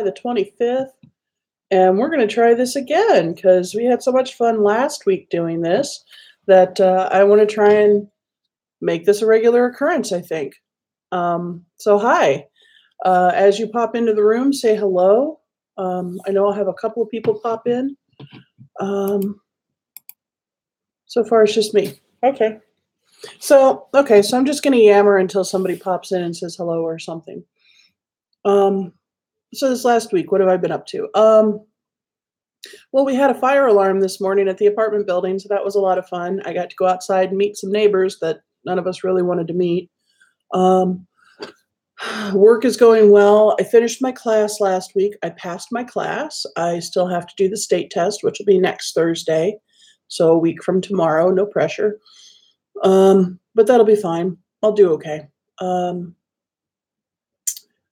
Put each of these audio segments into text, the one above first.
the 25th, and we're going to try this again because we had so much fun last week doing this that I want to try and make this a regular occurrence, I think. So, hi. As you pop into the room, say hello. I know I'll have a couple of people pop in. So far, it's just me. Okay. So I'm just going to yammer until somebody pops in and says hello or something. So this last week, what have I been up to? Well, we had a fire alarm this morning at the apartment building, so that was a lot of fun. I got to go outside and meet some neighbors that none of us really wanted to meet. Work is going well. I finished my class last week. I passed my class. I still have to do the state test, which will be next Thursday. So a week from tomorrow, no pressure. But that'll be fine. I'll do okay.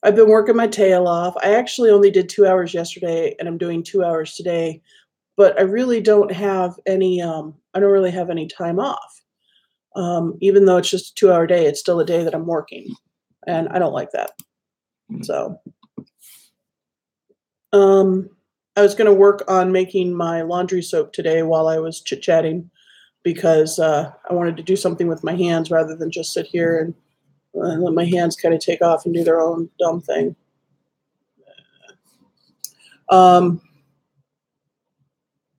I've been working my tail off. I actually only did 2 hours yesterday, and I'm doing 2 hours today. But I really don't have any. I don't really have any time off. Even though it's just a 2-hour day, it's still a day that I'm working, and I don't like that. So, I was going to work on making my laundry soap today while I was chit-chatting because I wanted to do something with my hands rather than just sit here and let my hands kind of take off and do their own dumb thing.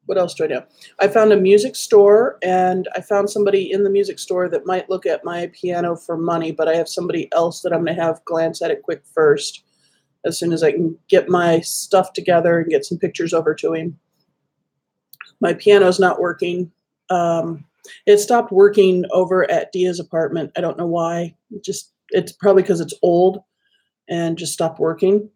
What else do I know? I found a music store, and I found somebody in the music store that might look at my piano for money, but I have somebody else that I'm going to have glance at it quick first as soon as I can get my stuff together and get some pictures over to him. My piano's not working. It stopped working over at Dia's apartment. I don't know why. It's probably because it's old and just stopped working.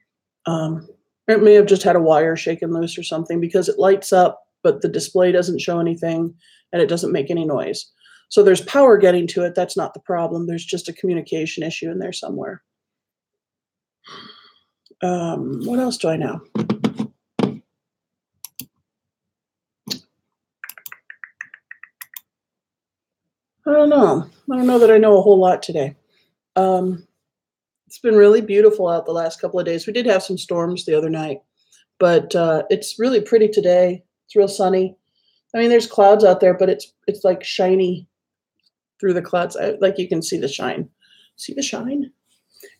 It may have just had a wire shaken loose or something because it lights up, but the display doesn't show anything and it doesn't make any noise. So there's power getting to it. That's not the problem. There's just a communication issue in there somewhere. What else do I know? I don't know. I don't know that I know a whole lot today. It's been really beautiful out the last couple of days. We did have some storms the other night, but it's really pretty today. It's real sunny. I mean, there's clouds out there, but it's like shiny through the clouds. Like you can see the shine. See the shine?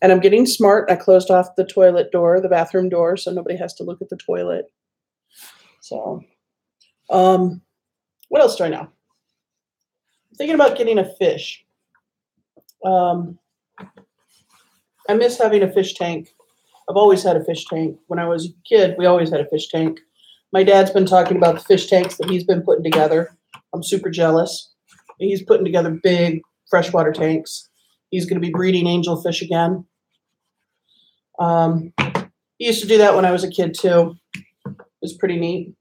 And I'm getting smart. I closed off the toilet door, the bathroom door, so nobody has to look at the toilet. So, what else do I know? Thinking about getting a fish. I miss having a fish tank. I've always had a fish tank. When I was a kid, we always had a fish tank. My dad's been talking about the fish tanks that he's been putting together. I'm super jealous. He's putting together big freshwater tanks. He's going to be breeding angelfish again. He used to do that when I was a kid too. It was pretty neat.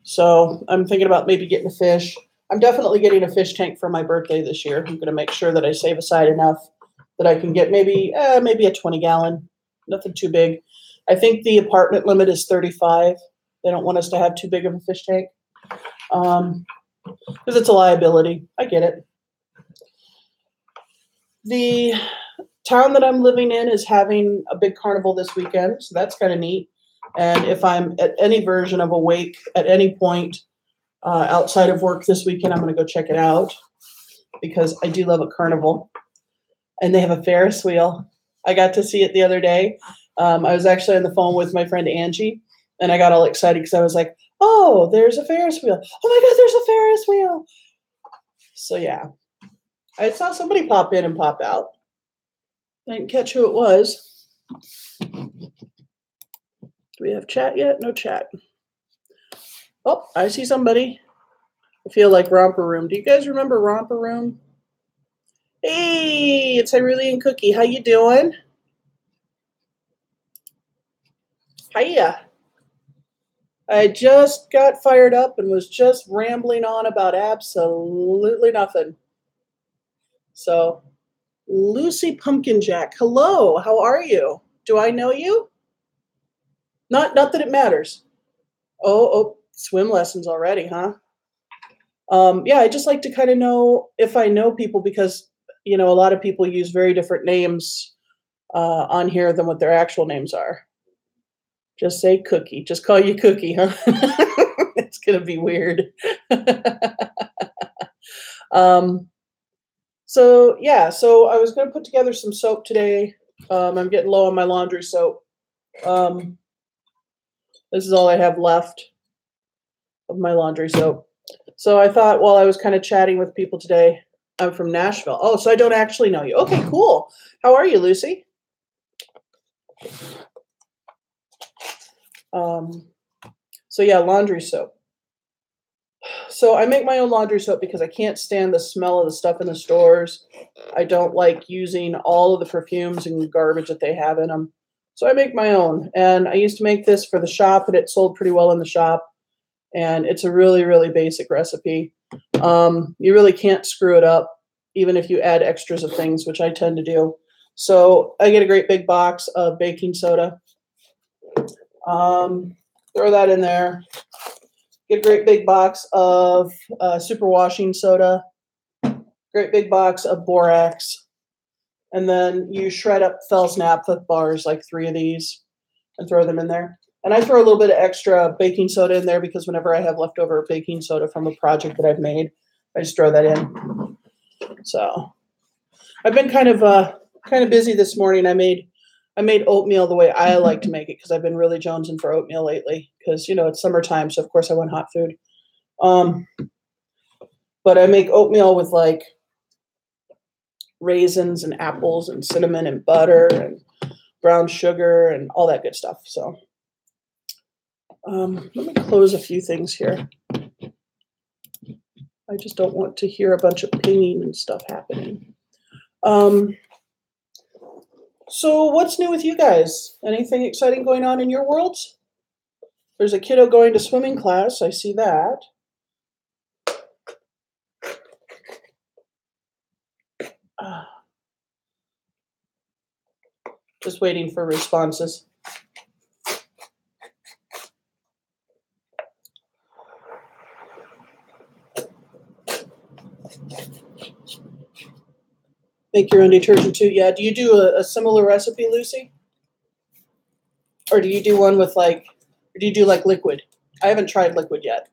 So I'm thinking about maybe getting a fish. I'm definitely getting a fish tank for my birthday this year. I'm going to make sure that I save aside enough that I can get maybe a 20-gallon, nothing too big. I think the apartment limit is 35. They don't want us to have too big of a fish tank because it's a liability. I get it. The town that I'm living in is having a big carnival this weekend, so that's kind of neat. And if I'm at any version of awake at any point outside of work this weekend, I'm going to go check it out because I do love a carnival. And they have a Ferris wheel. I got to see it the other day. I was actually on the phone with my friend Angie, and I got all excited because I was like, oh, there's a Ferris wheel. Oh my God, there's a Ferris wheel. So yeah, I saw somebody pop in and pop out. I didn't catch who it was. Do we have chat yet? No chat. Oh, I see somebody. I feel like Romper Room. Do you guys remember Romper Room? Hey, it's Hyrulean Cookie. How you doing? Hiya. I just got fired up and was just rambling on about absolutely nothing. So, Lucy Pumpkin Jack, hello. How are you? Do I know you? Not that it matters. Oh, swim lessons already, huh? Yeah, I just like to kind of know if I know people because, a lot of people use very different names on here than what their actual names are. Just say Cookie. Just call you Cookie, huh? It's gonna be weird. um, so yeah, so I was gonna put together some soap today. I'm getting low on my laundry soap. This is all I have left of my laundry soap. So I thought while I was kind of chatting with people today, I'm from Nashville. Oh, so I don't actually know you. Okay, cool. How are you, Lucy? So yeah, laundry soap. So I make my own laundry soap because I can't stand the smell of the stuff in the stores. I don't like using all of the perfumes and garbage that they have in them. So I make my own. And I used to make this for the shop, and it sold pretty well in the shop. And it's a really, really basic recipe. You really can't screw it up, even if you add extras of things, which I tend to do. So I get a great big box of baking soda. Throw that in there. Get a great big box of superwashing soda. Great big box of borax. And then you shred up Fells Naphtha bars, like 3 of these, and throw them in there. And I throw a little bit of extra baking soda in there because whenever I have leftover baking soda from a project that I've made, I just throw that in. So I've been kind of busy this morning. I made oatmeal the way I like to make it because I've been really jonesing for oatmeal lately because, it's summertime, so of course I want hot food. But I make oatmeal with like raisins and apples and cinnamon and butter and brown sugar and all that good stuff. So let me close a few things here. I just don't want to hear a bunch of pinging and stuff happening. So what's new with you guys? Anything exciting going on in your worlds? There's a kiddo going to swimming class. I see that. Just waiting for responses. Make your own detergent too. Yeah. Do you do a similar recipe, Lucy? Or do you do one with or do you do like liquid? I haven't tried liquid yet.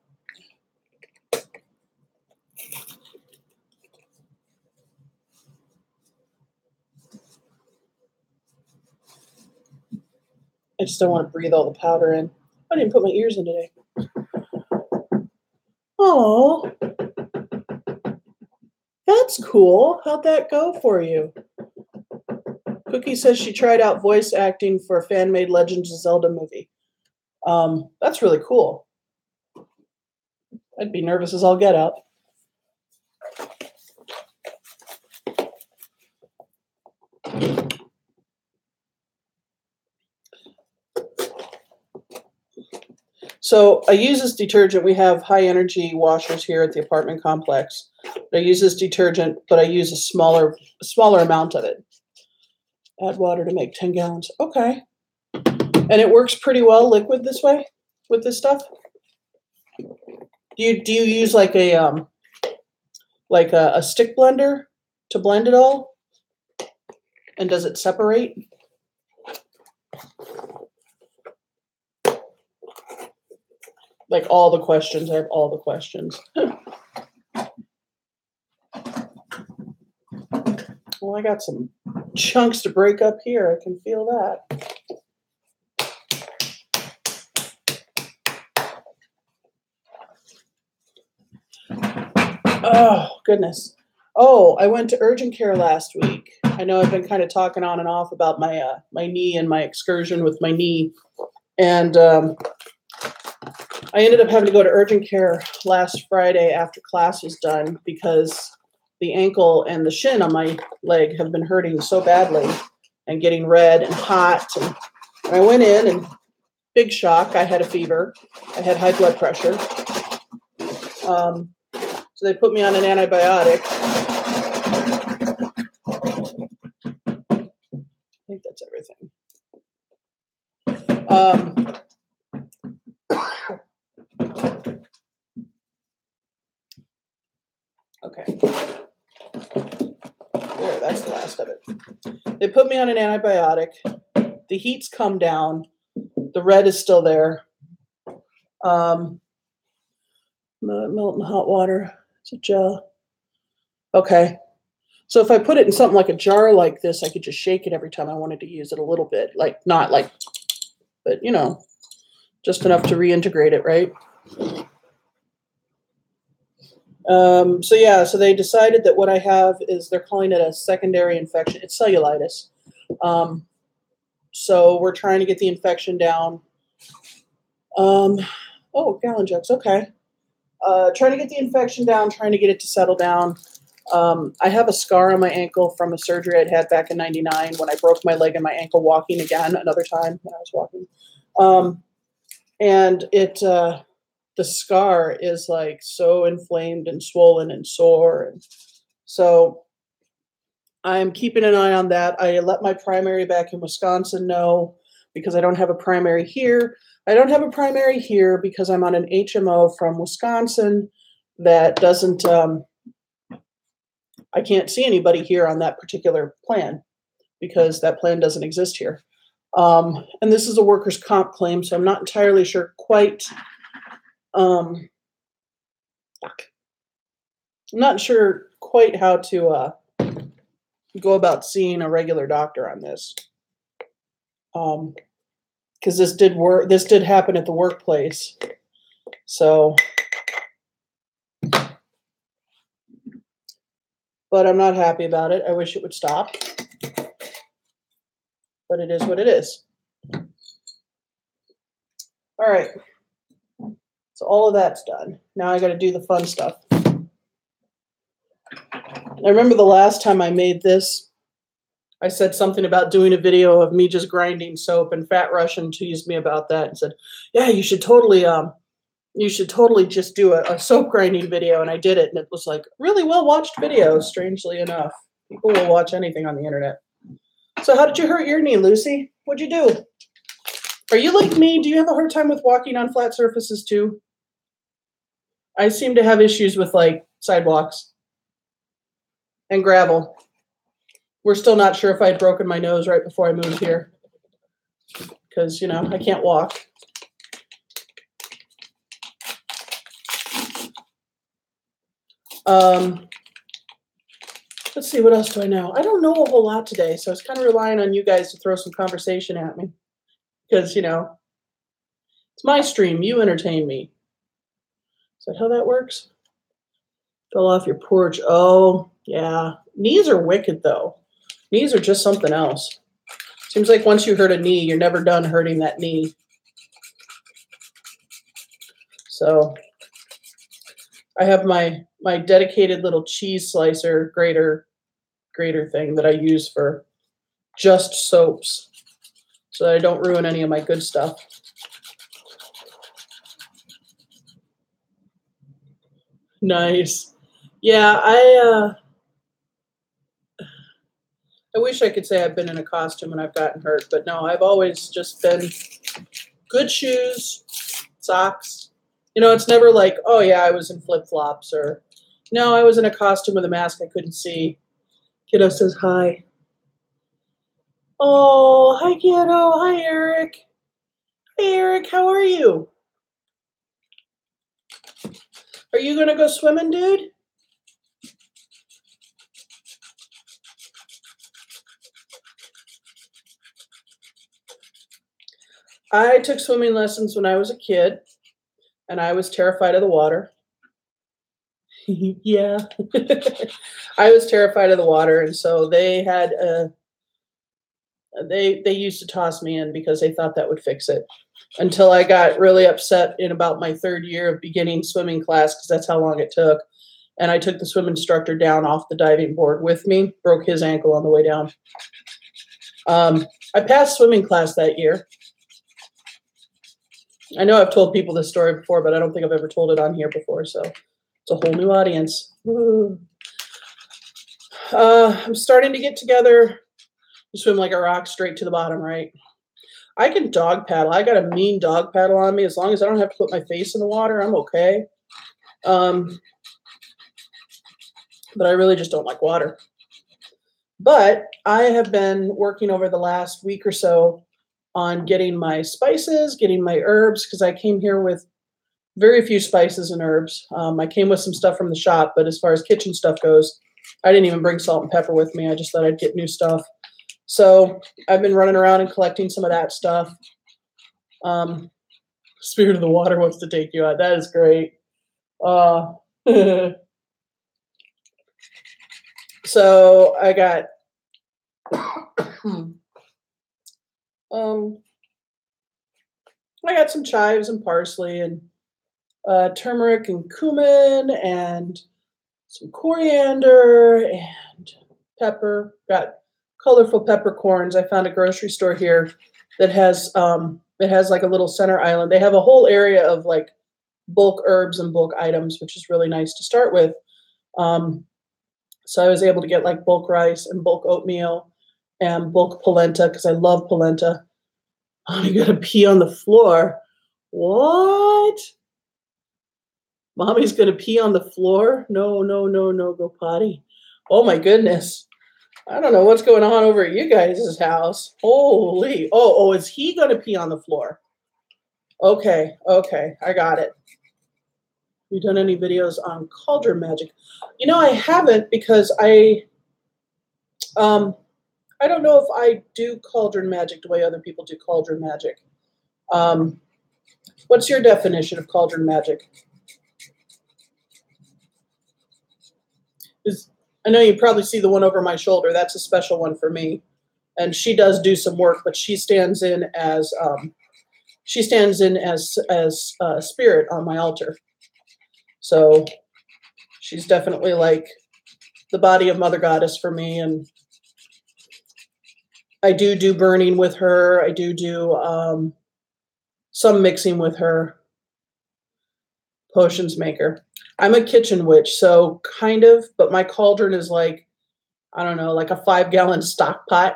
I just don't want to breathe all the powder in. I didn't put my ears in today. Oh, that's cool. How'd that go for you? Cookie says she tried out voice acting for a fan-made Legends of Zelda movie. That's really cool. I'd be nervous as all get out. So I use this detergent. We have high energy washers here at the apartment complex. I use this detergent, but I use a smaller amount of it. Add water to make 10 gallons. Okay. And it works pretty well liquid this way with this stuff? Do you use like a stick blender to blend it all? And does it separate? Like all the questions. I have all the questions. Well, I got some chunks to break up here. I can feel that. Oh, goodness. Oh, I went to urgent care last week. I know I've been kind of talking on and off about my my knee and my excursion with my knee. And I ended up having to go to urgent care last Friday after class was done because the ankle and the shin on my leg have been hurting so badly and getting red and hot. And I went in and big shock. I had a fever. I had high blood pressure. So they put me on an antibiotic. I think that's everything. Okay. There, that's the last of it. They put me on an antibiotic. The heat's come down. The red is still there. Melt in hot water. It's a gel. Okay. So if I put it in something like a jar like this, I could just shake it every time I wanted to use it a little bit. Like, not like, but you know, just enough to reintegrate it, right? So yeah, so they decided that what I have is, they're calling it a secondary infection. It's cellulitis. So we're trying to get the infection down. Oh, gallon jugs. Okay. Trying to get the infection down, trying to get it to settle down. I have a scar on my ankle from a surgery I'd had back in '99 when I broke my leg and my ankle walking again, another time when I was walking. And the scar is like so inflamed and swollen and sore. And so I'm keeping an eye on that. I let my primary back in Wisconsin know, because I don't have a primary here. I don't have a primary here because I'm on an HMO from Wisconsin that doesn't, I can't see anybody here on that particular plan because that plan doesn't exist here. And this is a workers' comp claim, so I'm not entirely sure quite. I'm not sure quite how to go about seeing a regular doctor on this. Because this did happen at the workplace. So, but I'm not happy about it. I wish it would stop. But it is what it is. All right. So all of that's done. Now I got to do the fun stuff. I remember the last time I made this, I said something about doing a video of me just grinding soap, and Fat Russian teased me about that and said, yeah, you should totally just do a soap grinding video. And I did it, and it was like really well watched video, strangely enough. People will watch anything on the internet. So how did you hurt your knee, Lucy? What'd you do? Are you like me? Do you have a hard time with walking on flat surfaces too? I seem to have issues with like sidewalks and gravel. We're still not sure if I'd broken my nose right before I moved here because, you know, I can't walk. Let's see, what else do I know? I don't know a whole lot today, so I was kind of relying on you guys to throw some conversation at me because, you know, it's my stream. You entertain me. Is that how that works? Fell off your porch. Oh, yeah. Knees are wicked, though. Knees are just something else. Seems like once you hurt a knee, you're never done hurting that knee. So I have my dedicated little cheese slicer grater thing that I use for just soaps so that I don't ruin any of my good stuff. Nice. Yeah, I wish I could say I've been in a costume and I've gotten hurt, but no, I've always just been good shoes, socks. You know, it's never like, oh yeah, I was in flip-flops, or no, I was in a costume with a mask I couldn't see. Kiddo says hi. Oh, hi kiddo. Hi Eric. Hey Eric, how are you? Are you gonna go swimming, dude? I took swimming lessons when I was a kid, and I was terrified of the water. Yeah. I was terrified of the water, and so they had they used to toss me in because they thought that would fix it. Until I got really upset in about my third year of beginning swimming class, because that's how long it took. And I took the swim instructor down off the diving board with me, broke his ankle on the way down. I passed swimming class that year. I know I've told people this story before, but I don't think I've ever told it on here before, so it's a whole new audience. I'm starting to get together. You swim like a rock straight to the bottom, right? I can dog paddle. I got a mean dog paddle on me. As long as I don't have to put my face in the water, I'm okay. But I really just don't like water. But I have been working over the last week or so on getting my spices, getting my herbs, because I came here with very few spices and herbs. I came with some stuff from the shop, but as far as kitchen stuff goes, I didn't even bring salt and pepper with me. I just thought I'd get new stuff. So I've been running around and collecting some of that stuff. Spirit of the water wants to take you out. That is great. So I got I got some chives and parsley and turmeric and cumin and some coriander and pepper. Got colorful peppercorns. I found a grocery store here that has like a little center island. They have a whole area of like bulk herbs and bulk items, which is really nice to start with. So I was able to get like bulk rice and bulk oatmeal and bulk polenta because I love polenta. Oh, you gotta pee on the floor. What? Mommy's gonna pee on the floor? No, no, no, no, go potty. Oh my goodness. I don't know what's going on over at you guys' house. Holy. Oh, is he gonna pee on the floor? Okay, I got it. You done any videos on cauldron magic? You know, I haven't because I don't know if I do cauldron magic the way other people do cauldron magic. What's your definition of cauldron magic? I know you probably see the one over my shoulder. That's a special one for me. And she does do some work, but she stands in as spirit on my altar. So she's definitely like the body of Mother Goddess for me. And I do burning with her. I do some mixing with her. Potions maker. I'm a kitchen witch, so kind of, but my cauldron is like, I don't know, like a 5-gallon stock pot.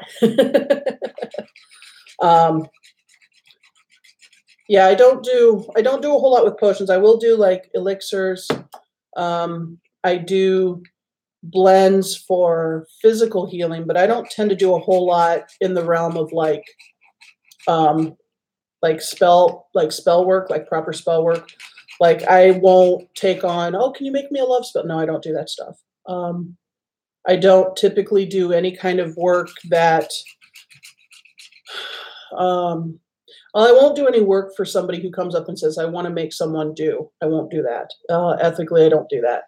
Yeah, I don't do a whole lot with potions. I will do like elixirs. I do blends for physical healing, but I don't tend to do a whole lot in the realm of like spell work, like proper spell work. Like I won't take on, oh, can you make me a love spell? No, I don't do that stuff. I don't typically do any kind of work that I won't do any work for somebody who comes up and says, I want to make someone do. I won't do that. Ethically, I don't do that.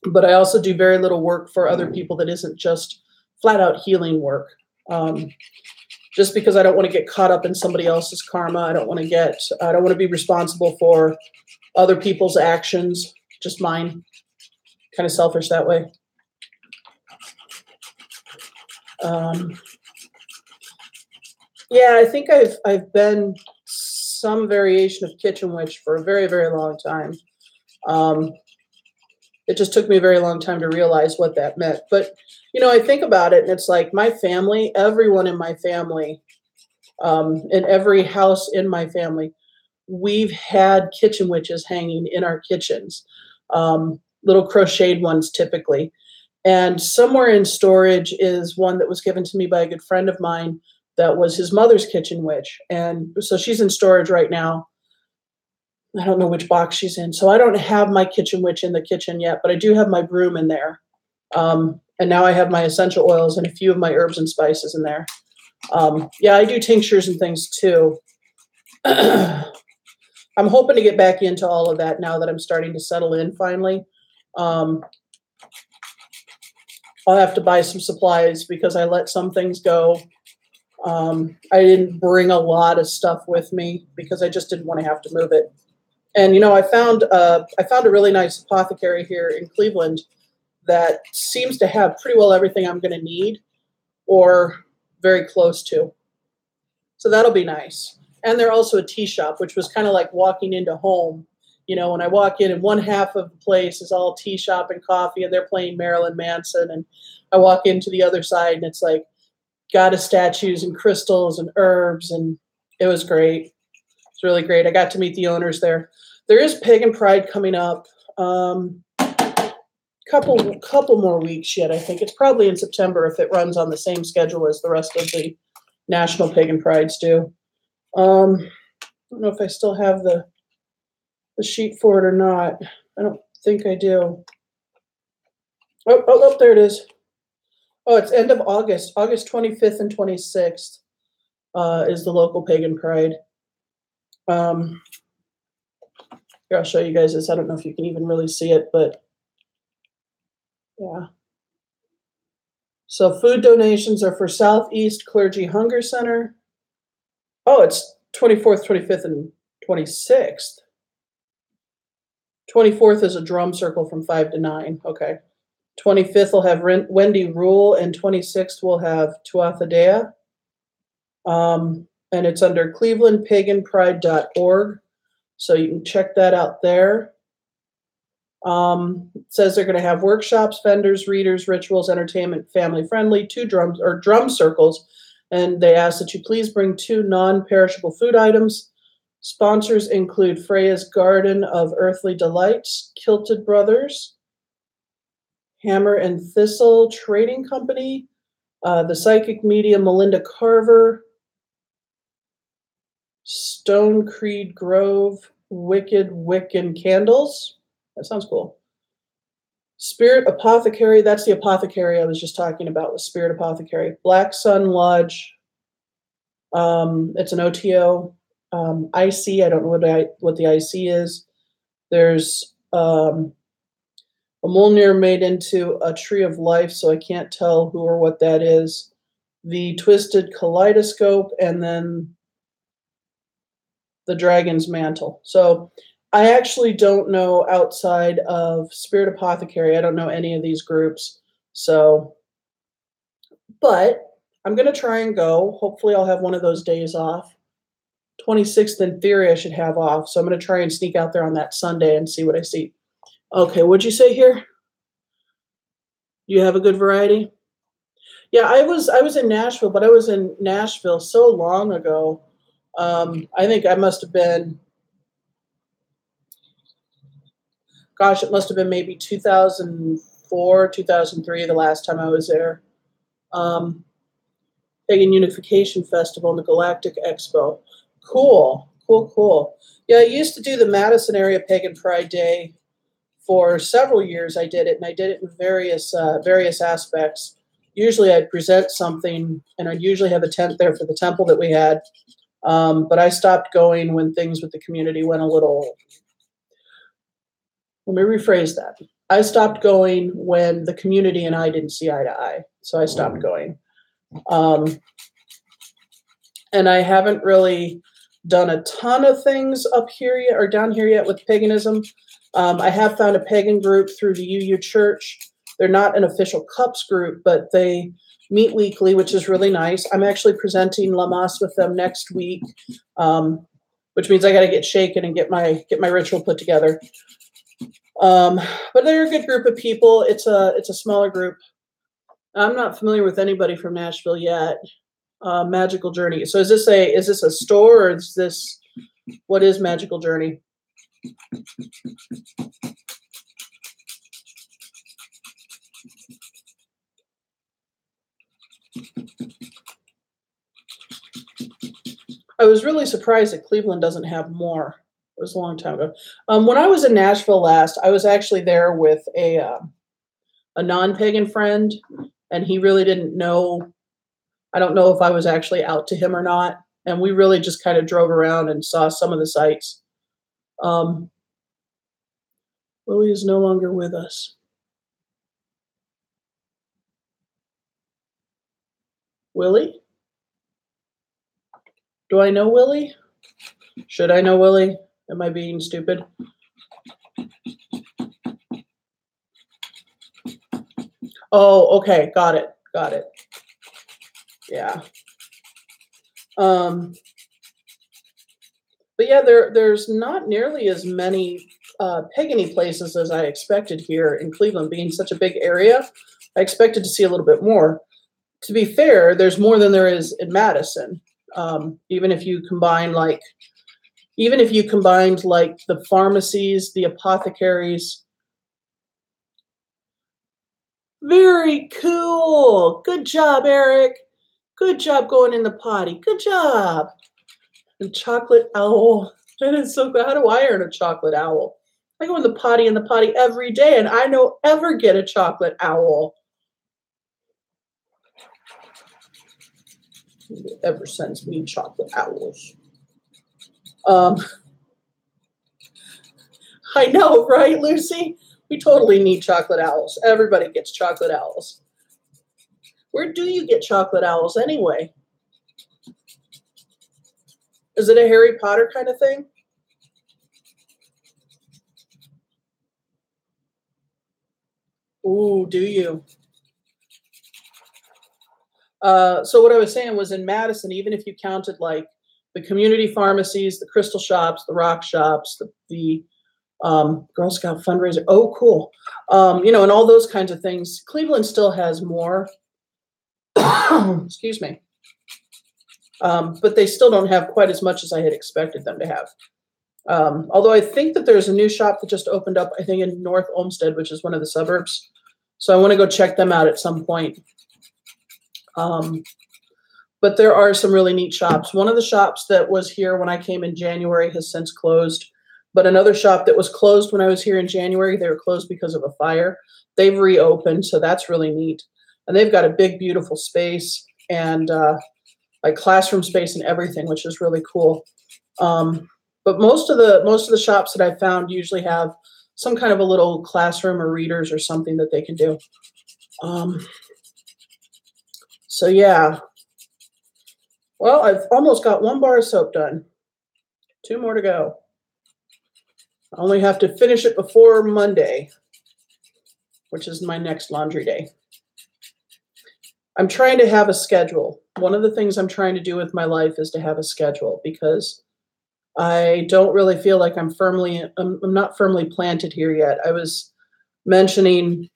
But I also do very little work for other people that isn't just flat out healing work. Just because I don't want to get caught up in somebody else's karma. I don't want to be responsible for other people's actions, just mine. Kind of selfish that way. Yeah, I think I've been some variation of kitchen witch for a very, very long time. It just took me a very long time to realize what that meant. But, you know, I think about it and it's like my family, everyone in my family, in every house in my family, we've had kitchen witches hanging in our kitchens, little crocheted ones typically. And somewhere in storage is one that was given to me by a good friend of mine that was his mother's kitchen witch. And so she's in storage right now. I don't know which box she's in. So I don't have my kitchen witch in the kitchen yet, but I do have my broom in there. And now I have my essential oils and a few of my herbs and spices in there. Yeah, I do tinctures and things too. I'm hoping to get back into all of that now that I'm starting to settle in finally. I'll have to buy some supplies because I let some things go. I didn't bring a lot of stuff with me because I just didn't want to have to move it. And, you know, I found a really nice apothecary here in Cleveland that seems to have pretty well everything I'm going to need or very close to. So that'll be nice. And they're also a tea shop, which was kind of like walking into home. You know, when I walk in and one half of the place is all tea shop and coffee and they're playing Marilyn Manson. And I walk into the other side and it's like goddess statues and crystals and herbs. And it was great. It's really great. I got to meet the owners there. There is Pagan Pride coming up. couple more weeks yet. I think it's probably in September if it runs on the same schedule as the rest of the National Pagan Prides do. I don't know if I still have the sheet for it or not. I don't think I do. Oh, there it is. Oh, it's end of August. August 25th and 26th is the local Pagan Pride. Here, I'll show you guys this. I don't know if you can even really see it, but yeah. So food donations are for Southeast Clergy Hunger Center. Oh, it's 24th, 25th, and 26th. 24th is a drum circle from 5 to 9. Okay. 25th will have Wendy Rule, and 26th will have Tuatha Dea. And it's under clevelandpaganpride.org. So you can check that out there. It says they're going to have workshops, vendors, readers, rituals, entertainment, family friendly, 2 drum circles. And they ask that you please bring 2 non-perishable food items. Sponsors include Freya's Garden of Earthly Delights, Kilted Brothers, Hammer and Thistle Trading Company, the psychic medium Melinda Carver, Stone Creed Grove, Wicked Wiccan Candles. That sounds cool. Spirit Apothecary, that's the apothecary I was just talking about with Spirit Apothecary. Black Sun Lodge, it's an OTO. IC, I don't know what the IC is. There's a Molnir made into a Tree of Life, so I can't tell who or what that is. The Twisted Kaleidoscope, and then the Dragon's Mantle. So I actually don't know outside of Spirit Apothecary. I don't know any of these groups. So, but I'm going to try and go. Hopefully I'll have one of those days off. 26th, in theory, I should have off. So I'm going to try and sneak out there on that Sunday and see what I see. Okay, what'd you say here? You have a good variety? Yeah, I was in Nashville, but I was in Nashville so long ago. I think I must have been, gosh, it must have been maybe 2004, 2003, the last time I was there. Pagan Unification Festival and the Galactic Expo. Cool. Yeah, I used to do the Madison area Pagan Pride Day for several years. I did it, and I did it in various aspects. Usually I'd present something, and I'd usually have a tent there for the temple that we had. But I stopped going when things with the community went a little... Let me rephrase that. I stopped going when the community and I didn't see eye to eye. So I stopped going. And I haven't really done a ton of things up here yet or down here yet with paganism. I have found a pagan group through the UU Church. They're not an official cups group, but they meet weekly, which is really nice. I'm actually presenting Lamas with them next week, which means I got to get shaken and get my ritual put together. But they're a good group of people. It's a smaller group. I'm not familiar with anybody from Nashville yet. Magical Journey. So is this a store, or is this, what is Magical Journey? I was really surprised that Cleveland doesn't have more. It was a long time ago. When I was in Nashville last, I was actually there with a non-pagan friend, and he really didn't know. I don't know if I was actually out to him or not. And we really just kind of drove around and saw some of the sites. Willie is no longer with us. Willie? Do I know Willie? Should I know Willie? Am I being stupid? Oh, okay. Got it. Yeah. But yeah, there's not nearly as many pagan-y places as I expected here in Cleveland, being such a big area. I expected to see a little bit more. To be fair, there's more than there is in Madison. Even if you combined like the pharmacies, the apothecaries, Very cool. Good job, Eric. Good job going in the potty. Good job. And chocolate owl. That is so good. How do I earn a chocolate owl? I go in the potty every day, and I don't ever get a chocolate owl. Nobody ever sends me chocolate owls. I know, right, Lucy? We totally need chocolate owls. Everybody gets chocolate owls. Where do you get chocolate owls anyway? Is it a Harry Potter kind of thing? Ooh, do you? So what I was saying was in Madison, even if you counted like the community pharmacies, the crystal shops, the rock shops, the Girl Scout fundraiser. Oh, cool. And all those kinds of things. Cleveland still has more. Excuse me. But they still don't have quite as much as I had expected them to have. Although I think that there's a new shop that just opened up, I think in North Olmsted, which is one of the suburbs. So I want to go check them out at some point. But there are some really neat shops. One of the shops that was here when I came in January has since closed. But another shop that was closed when I was here in January, they were closed because of a fire. They've reopened, so that's really neat. And they've got a big, beautiful space and like classroom space and everything, which is really cool. But most of the shops that I found usually have some kind of a little classroom or readers or something that they can do. So yeah. Well, I've almost got 1 bar of soap done. 2 more to go. I only have to finish it before Monday, which is my next laundry day. I'm trying to have a schedule. One of the things I'm trying to do with my life is to have a schedule because I don't really feel like I'm not firmly planted here yet. I was mentioning,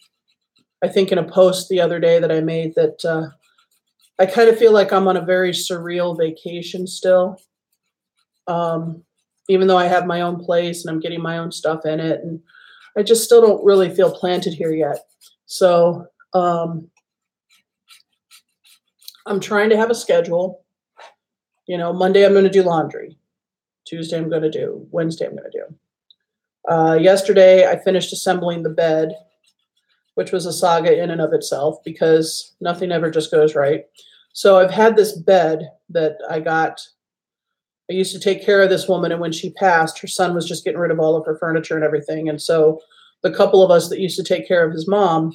I think in a post the other day that I made that I kind of feel like I'm on a very surreal vacation still. Even though I have my own place and I'm getting my own stuff in it, and I just still don't really feel planted here yet. So I'm trying to have a schedule. Monday I'm going to do laundry. Tuesday I'm going to do. Wednesday I'm going to do. Yesterday I finished assembling the bed, which was a saga in and of itself because nothing ever just goes right. So I've had this bed that I got. I used to take care of this woman, and when she passed, her son was just getting rid of all of her furniture and everything. And so the couple of us that used to take care of his mom,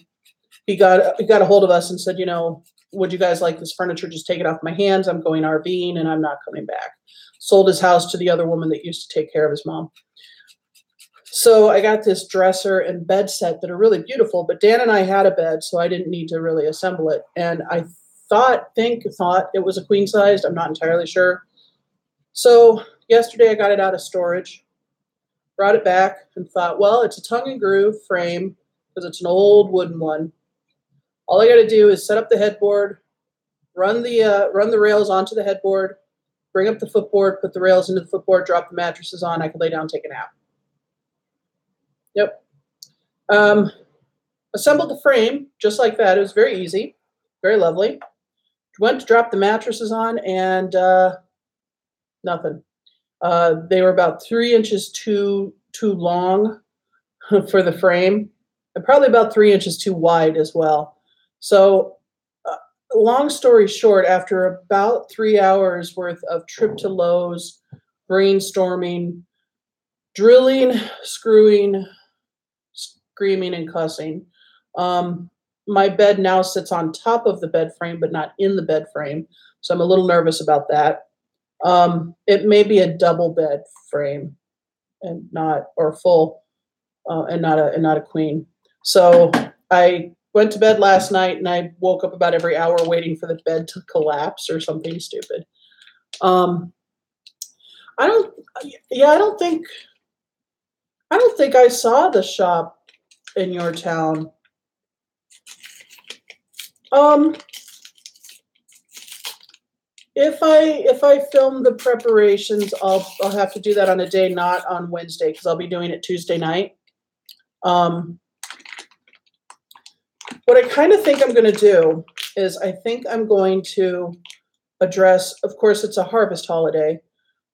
he got a hold of us and said, would you guys like this furniture? Just take it off my hands. I'm going RVing and I'm not coming back. Sold his house to the other woman that used to take care of his mom. So I got this dresser and bed set that are really beautiful, but Dan and I had a bed, so I didn't need to really assemble it. And I thought it was a queen sized. I'm not entirely sure. So yesterday I got it out of storage, brought it back and thought, well, it's a tongue and groove frame because it's an old wooden one. All I got to do is set up the headboard, run the rails onto the headboard, bring up the footboard, put the rails into the footboard, drop the mattresses on. I can lay down, take a nap. Yep. Assembled the frame just like that. It was very easy, very lovely. Went to drop the mattresses on and nothing. They were about 3 inches too long for the frame, and probably about 3 inches too wide as well. So, long story short, after about 3 hours worth of trip to Lowe's, brainstorming, drilling, screwing, screaming, and cussing, my bed now sits on top of the bed frame, but not in the bed frame. So I'm a little nervous about that. It may be a double bed frame and not a queen. So I went to bed last night and I woke up about every hour waiting for the bed to collapse or something stupid. I don't think I saw the shop in your town. If I film the preparations, I'll have to do that on a day not on Wednesday because I'll be doing it Tuesday night. what I kind of think I'm going to do is I think I'm going to address, of course, it's a harvest holiday.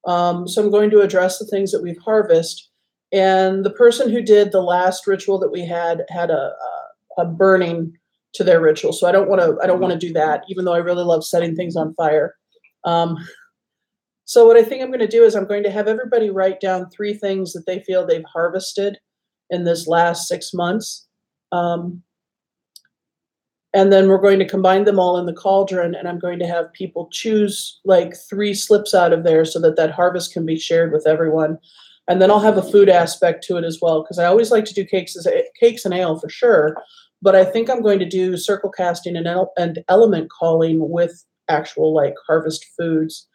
So I'm going to address the things that we've harvested. And the person who did the last ritual that we had a burning to their ritual. So I don't want to do that, even though I really love setting things on fire. So what I think I'm going to do is I'm going to have everybody write down 3 things that they feel they've harvested in this last 6 months. And then we're going to combine them all in the cauldron, and I'm going to have people choose like 3 slips out of there so that that harvest can be shared with everyone. And then I'll have a food aspect to it as well, because I always like to do cakes and ale for sure. But I think I'm going to do circle casting and element calling with actual like harvest foods,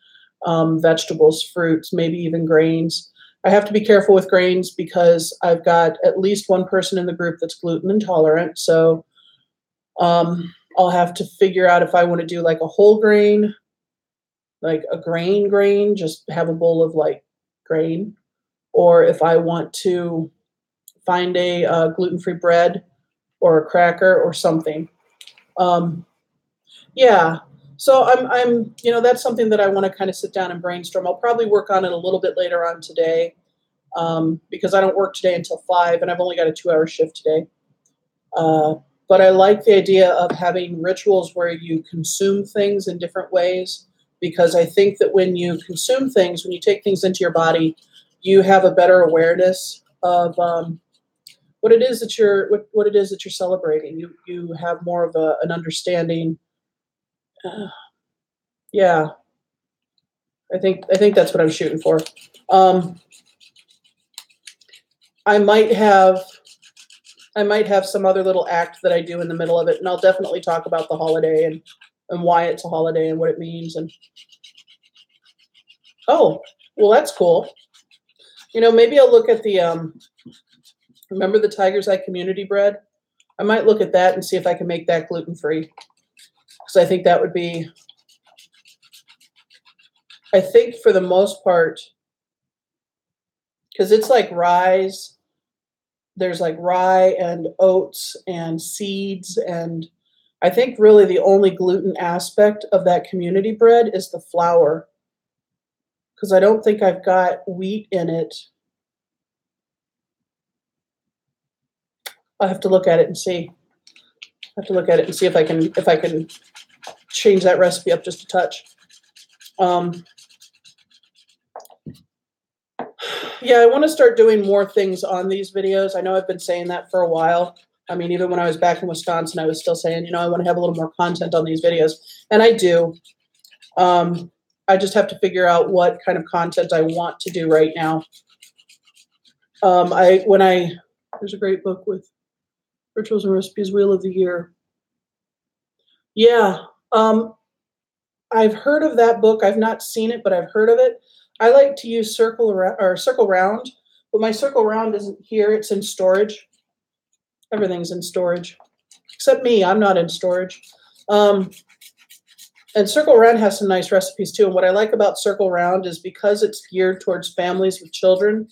vegetables, fruits, maybe even grains. I have to be careful with grains because I've got at least one person in the group that's gluten intolerant. So I'll have to figure out if I want to do like a whole grain, like a grain, just have a bowl of like grain, or if I want to find a gluten-free bread or a cracker or something. Yeah. So I'm, that's something that I want to kind of sit down and brainstorm. I'll probably work on it a little bit later on today, because I don't work today until 5 and I've only got a 2-hour shift today. But I like the idea of having rituals where you consume things in different ways, because I think that when you consume things, when you take things into your body, you have a better awareness of what it is that you're celebrating. You have more of an understanding. Yeah, I think that's what I'm shooting for. I might have some other little act that I do in the middle of it, and I'll definitely talk about the holiday and why it's a holiday and what it means. And oh, well, that's cool. Maybe I'll look at the remember the Tiger's Eye community bread? I might look at that and see if I can make that gluten-free, because I think that would be, I think for the most part, because it's like rye. There's like rye and oats and seeds, and I think really the only gluten aspect of that community bread is the flour, because I don't think I've got wheat in it. I'll have to look at it and see. If I can change that recipe up just a touch. Yeah, I want to start doing more things on these videos. I know I've been saying that for a while. I mean, even when I was back in Wisconsin, I was still saying, I want to have a little more content on these videos. And I do. I just have to figure out what kind of content I want to do right now. There's a great book with Rituals and Recipes, Wheel of the Year. Yeah. I've heard of that book. I've not seen it, but I've heard of it. I like to use Circle Round, but my Circle Round isn't here. It's in storage. Everything's in storage, except me. I'm not in storage. And Circle Round has some nice recipes too. And what I like about Circle Round is because it's geared towards families with children,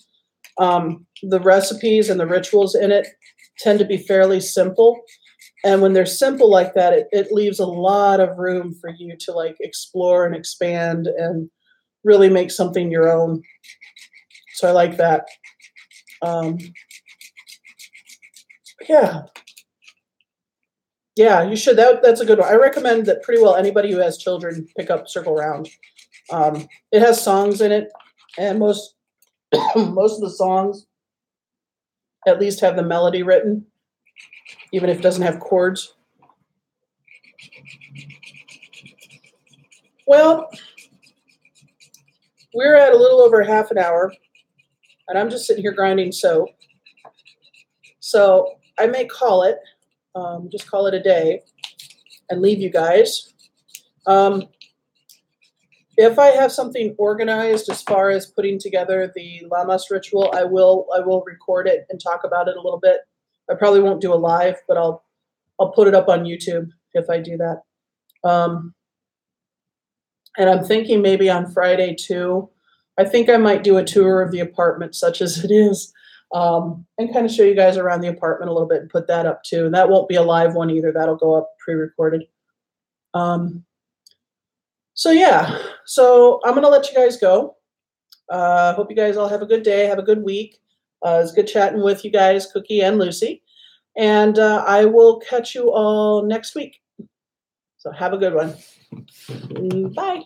the recipes and the rituals in it tend to be fairly simple. And when they're simple like that, it leaves a lot of room for you to like explore and expand and really make something your own. So I like that. Yeah, you should. That's a good one. I recommend that pretty well anybody who has children pick up Circle Round. It has songs in it, and most of the songs at least have the melody written, even if it doesn't have chords. Well, we're at a little over half an hour, and I'm just sitting here grinding soap. So I may call it, just call it a day, and leave you guys. If I have something organized as far as putting together the Lamas ritual, I will record it and talk about it a little bit. I probably won't do a live, but I'll put it up on YouTube if I do that. And I'm thinking maybe on Friday too. I think I might do a tour of the apartment, such as it is. and kind of show you guys around the apartment a little bit and put that up too. And that won't be a live one either. That'll go up pre-recorded. So yeah, so I'm going to let you guys go. Hope you guys all have a good day. Have a good week. It's good chatting with you guys, Cookie and Lucy. And I will catch you all next week. So have a good one. Bye.